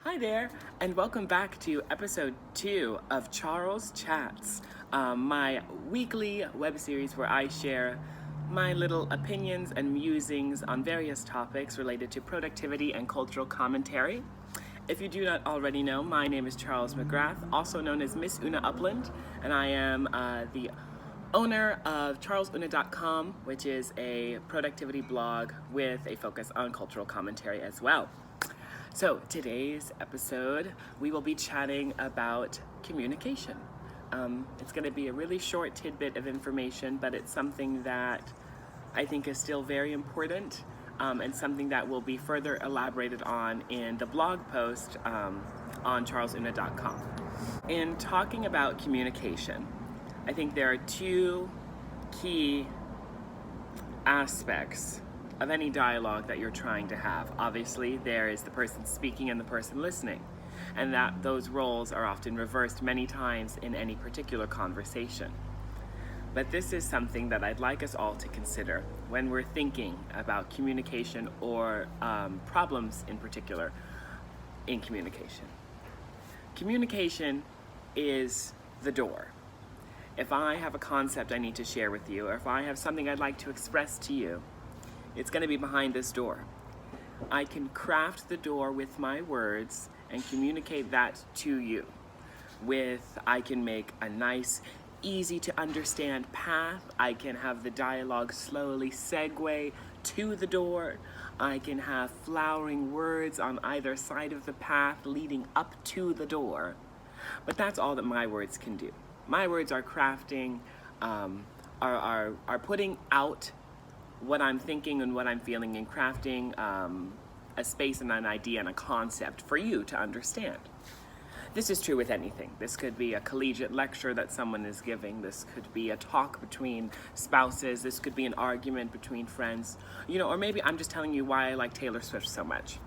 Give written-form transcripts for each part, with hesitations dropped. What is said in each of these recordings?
Hi there, and welcome back to episode 2 of Charles Chats, my weekly web series where I share my little opinions and musings on various topics related to productivity and cultural commentary. If you do not already know, my name is Charles McGrath, also known as Miss Oona Upland, and I am the owner of Charles-Oona.com, which is a productivity blog with a focus on cultural commentary as well. So today's episode, we will be chatting about communication. It's going to be a really short tidbit of information, but it's something that I think is still very important and something that will be further elaborated on in the blog post on Charles-Oona.com. In talking about communication, I think there are two key aspects of any dialogue that you're trying to have. Obviously, there is the person speaking and the person listening, and that those roles are often reversed many times in any particular conversation. But this is something that I'd like us all to consider when we're thinking about communication or problems in particular in communication. Communication is the door. If I have a concept I need to share with you, or if I have something I'd like to express to you, it's going to be behind this door. I can craft the door with my words and communicate that to you. I can make a nice, easy to understand path. I can have the dialogue slowly segue to the door. I can have flowering words on either side of the path leading up to the door. But that's all that my words can do. My words are crafting, are putting out what I'm thinking and what I'm feeling, and crafting a space and an idea and a concept for you to understand. This is true with anything. This could be a collegiate lecture that someone is giving. This could be a talk between spouses. This could be an argument between friends. Or maybe I'm just telling you why I like Taylor Swift so much.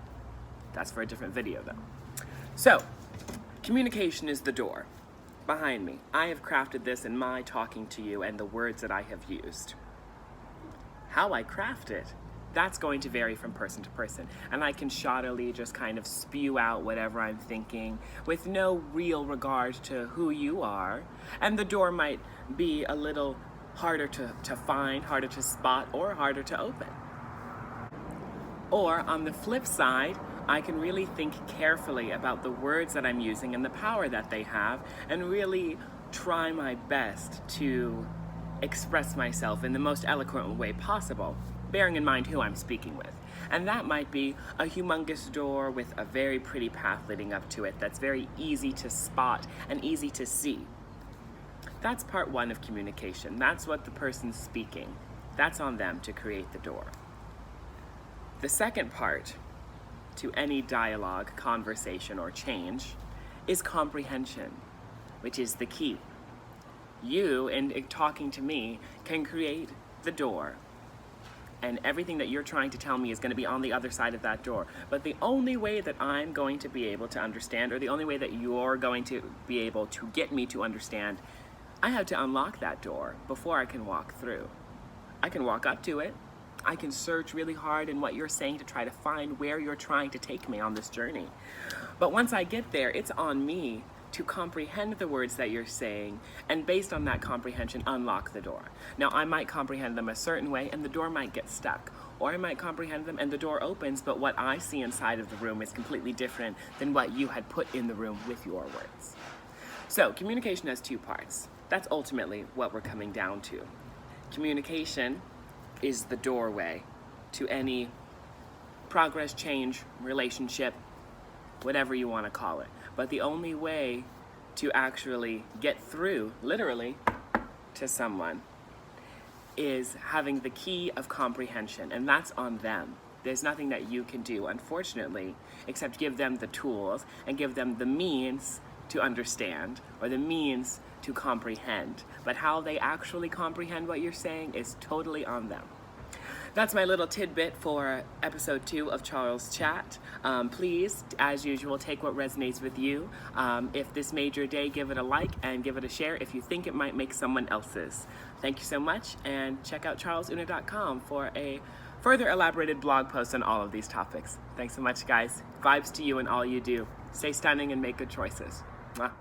That's for a different video though. So, communication is the door. Behind me, I have crafted this in my talking to you and the words that I have used. How I craft it, that's going to vary from person to person. And I can shoddily just kind of spew out whatever I'm thinking with no real regard to who you are. And the door might be a little harder to find, harder to spot, or harder to open. Or on the flip side, I can really think carefully about the words that I'm using and the power that they have, and really try my best to express myself in the most eloquent way possible, bearing in mind who I'm speaking with. And that might be a humongous door with a very pretty path leading up to it that's very easy to spot and easy to see. That's part one of communication. That's what the person's speaking. That's on them to create the door. The second part to any dialogue, conversation, or change is comprehension, which is the key. You, in talking to me, can create the door, and everything that you're trying to tell me is going to be on the other side of that door. But the only way that I'm going to be able to understand, or the only way that you're going to be able to get me to understand, I have to unlock that door before I can walk through. I can walk up to it. I can search really hard in what you're saying to try to find where you're trying to take me on this journey. But once I get there, it's on me to comprehend the words that you're saying, and based on that comprehension, unlock the door. Now, I might comprehend them a certain way, and the door might get stuck. Or I might comprehend them, and the door opens, but what I see inside of the room is completely different than what you had put in the room with your words. So, communication has two parts. That's ultimately what we're coming down to. Communication is the doorway to any progress, change, relationship, whatever you want to call it. But the only way to actually get through, literally, to someone is having the key of comprehension, and that's on them. There's nothing that you can do, unfortunately, except give them the tools and give them the means to understand, or the means to comprehend. But how they actually comprehend what you're saying is totally on them. That's my little tidbit for episode 2 of Charles Chat. Please, as usual, take what resonates with you. If this made your day, give it a like and give it a share if you think it might make someone else's. Thank you so much, and check out Charles-Oona.com for a further elaborated blog post on all of these topics. Thanks so much, guys. Vibes to you and all you do. Stay stunning and make good choices. Mwah.